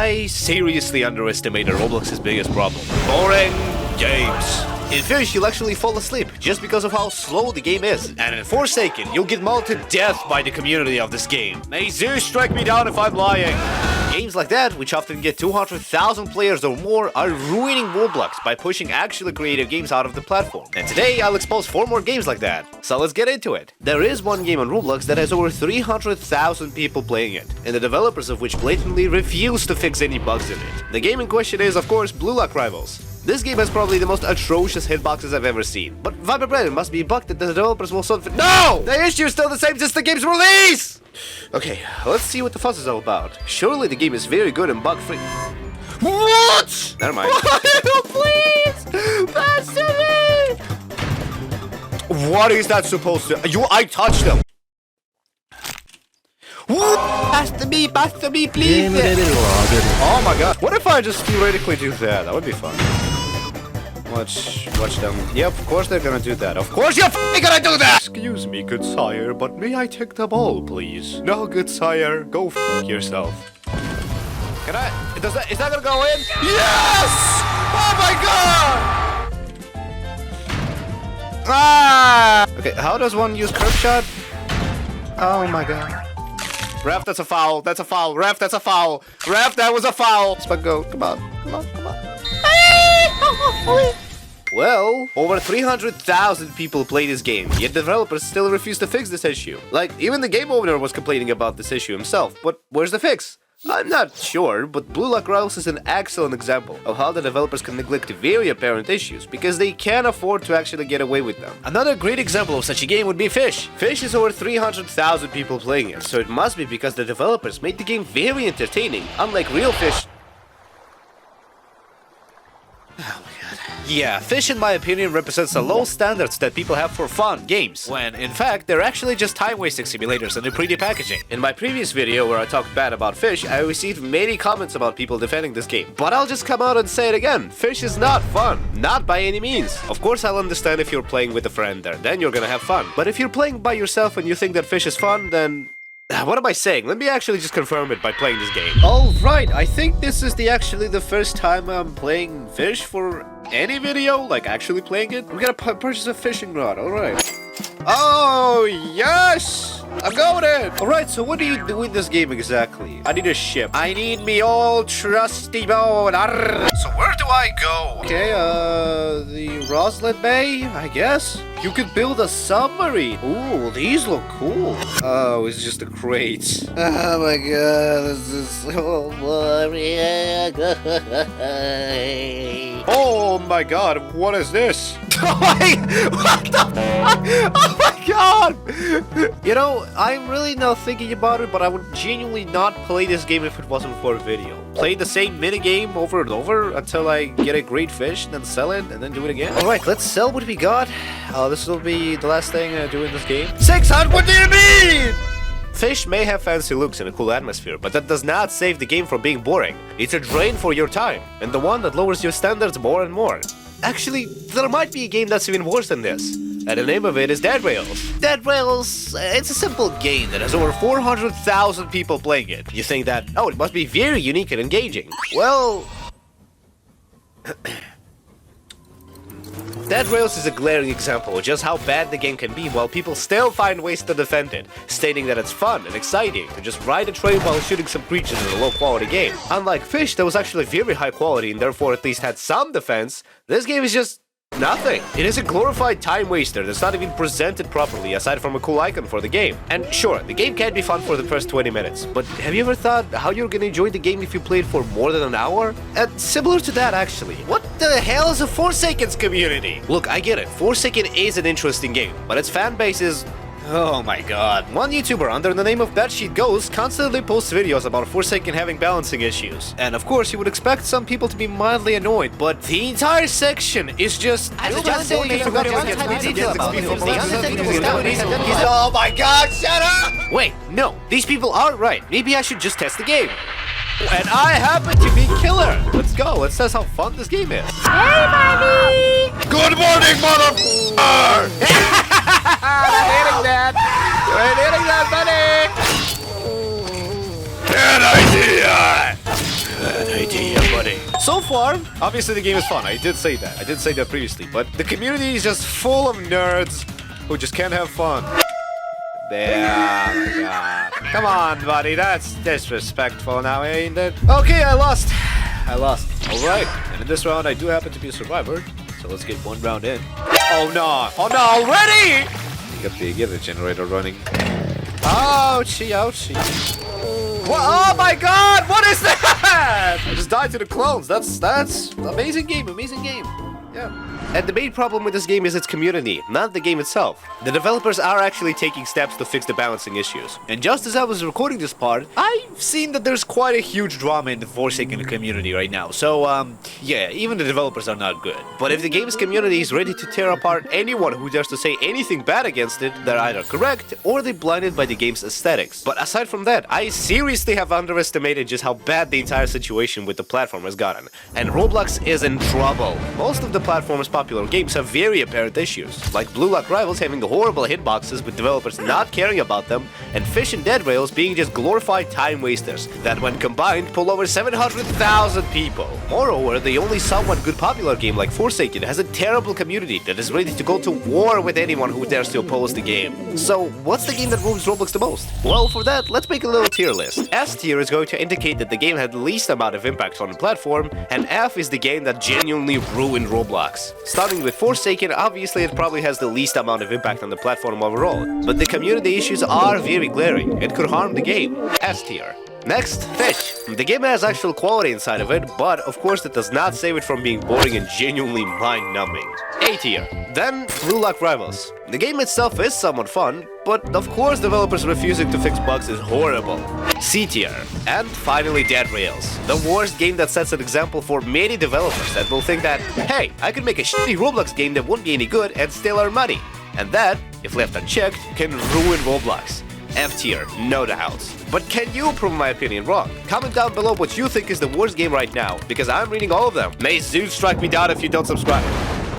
I seriously underestimated Roblox's biggest problem. Boring games. In Fisch, you'll actually fall asleep just because of how slow the game is. And in Forsaken, you'll get mauled to death by the community of this game. May Zeus strike me down if I'm lying. Games like that, which often get 200,000 players or more, are ruining Roblox by pushing actually creative games out of the platform. And today, I'll expose 4 more games like that. So let's get into it. There is one game on Roblox that has over 300,000 people playing it, and the developers of which blatantly refuse to fix any bugs in it. The game in question is, of course, Blue Lock Rivals. This game has probably the most atrocious hitboxes I've ever seen. But viberbread must be bugged that the developers will solve it. No! The issue is still the same since the game's release! Okay, let's see what the fuss is all about. Surely the game is very good and bug-free. What? Never mind. Please! Pass to me! What is that supposed to... I touched them! Pass to me, please! Oh my god. What if I just theoretically do that? That would be fun. Watch them. Yep, of course they're gonna do that. Of course you're gonna do that! Excuse me, good sire, but may I take the ball, please? No, good sire, go yourself. Can I? Is that gonna go in? Yes! Oh my god! Ah! Okay, how does one use curve shot? Oh my god. Ref, that's a foul. That's a foul. Ref, that's a foul. Ref, that was a foul. Let's go. Come on. Well, over 300,000 people play this game, yet developers still refuse to fix this issue. Like, even the game owner was complaining about this issue himself, but where's the fix? I'm not sure, but Blue Lock Rivals is an excellent example of how the developers can neglect very apparent issues because they can't afford to actually get away with them. Another great example of such a game would be Fisch. Fisch is over 300,000 people playing it, so it must be because the developers made the game very entertaining, unlike real Fisch. Oh my god. Yeah, Fisch in my opinion represents the low standards that people have for fun games, when in fact they're actually just time-wasting simulators and pretty packaging. In my previous video where I talked bad about Fisch, I received many comments about people defending this game. But I'll just come out and say it again, Fisch is not fun, not by any means. Of course I'll understand if you're playing with a friend there, then you're gonna have fun. But if you're playing by yourself and you think that Fisch is fun, then... what am I saying? Let me actually just confirm it by playing this game. Alright, I think this is actually the first time I'm playing Fisch for any video, like actually playing it. I'm gonna purchase a fishing rod, alright. Oh, yes! I'm going in! Alright, so what do you do in this game exactly? I need a ship. I need me old trusty boat. Arrgh. So where do I go? Okay, the Roslyn Bay, I guess? You could build a submarine. Ooh, these look cool. Oh, it's just a crate. Oh my god, this is so boring. Oh my god, what is this? Wait, what the fuck? Oh my god! You know, I'm really not thinking about it, but I would genuinely not play this game if it wasn't for a video. Play the same minigame over and over until I get a great fish, and then sell it, and then do it again. Alright, let's sell what we got. This will be the last thing I do in this game. 600, what do you mean? Fisch may have fancy looks and a cool atmosphere, but that does not save the game from being boring. It's a drain for your time, and the one that lowers your standards more and more. Actually, there might be a game that's even worse than this, and the name of it is Dead Rails. Dead Rails, it's a simple game that has over 400,000 people playing it. You think that, oh, it must be very unique and engaging. Well... Dead Rails is a glaring example of just how bad the game can be while people still find ways to defend it, stating that it's fun and exciting to just ride a train while shooting some creatures in a low-quality game. Unlike Fisch, that was actually very high quality and therefore at least had some defense, this game is just... nothing. It is a glorified time waster that's not even presented properly aside from a cool icon for the game. And sure, the game can be fun for the first 20 minutes, but have you ever thought how you're gonna enjoy the game if you play it for more than an hour? And similar to that actually, what the hell is a Forsaken's community? Look, I get it, Forsaken is an interesting game, but its fan base is... oh my god. One YouTuber under the name of Bedsheet Ghost constantly posts videos about Forsaken having balancing issues. And of course you would expect some people to be mildly annoyed, but the entire section is just... oh my god, shut up! Wait, no, these people are right. Maybe I should just test the game. And I happen to be killer. Let's go, let's test how fun this game is. Hey, buddy! Good morning, motherfucker! Hitting that! You ain't hitting that, buddy! Bad idea! idea, buddy. So far, obviously the game is fun. I did say that. I did say that previously. But the community is just full of nerds who just can't have fun. There. Oh my God. Come on, buddy. That's disrespectful now, ain't it? Okay, I lost. Alright. And in this round, I do happen to be a survivor. So let's get one round in. Oh no. Oh no, already! Get the generator running. Ouchie, ouchie. What? Oh my God! What is that? I just died to the clones. That's amazing game. Yeah. And the main problem with this game is its community, not the game itself. The developers are actually taking steps to fix the balancing issues. And just as I was recording this part, I've seen that there's quite a huge drama in the Forsaken community right now. So, yeah, even the developers are not good. But if the game's community is ready to tear apart anyone who dares to say anything bad against it, they're either correct or they're blinded by the game's aesthetics. But aside from that, I seriously have underestimated just how bad the entire situation with the platform has gotten. And Roblox is in trouble. Most of the platform's popular games have very apparent issues, like Blue Lock Rivals having horrible hitboxes with developers not caring about them, and Fisch and Dead Rails being just glorified time wasters that when combined pull over 700,000 people. Moreover, the only somewhat good popular game like Forsaken has a terrible community that is ready to go to war with anyone who dares to oppose the game. So what's the game that ruins Roblox the most? Well, for that, let's make a little tier list. S tier is going to indicate that the game had the least amount of impact on the platform, and F is the game that genuinely ruined Roblox. Starting with Forsaken, obviously it probably has the least amount of impact on the platform overall, but the community issues are very glaring. It could harm the game. S tier. Next, Fisch. The game has actual quality inside of it, but of course that does not save it from being boring and genuinely mind-numbing. A tier. Then, Blue Lock Rivals. The game itself is somewhat fun, but of course developers refusing to fix bugs is horrible. C tier. And finally Dead Rails. The worst game that sets an example for many developers that will think that, hey, I could make a shitty Roblox game that won't be any good and still earn money. And that, if left unchecked, can ruin Roblox. F tier, no doubts. But can you prove my opinion wrong? Comment down below what you think is the worst game right now, because I'm reading all of them. May Zeus strike me down if you don't subscribe.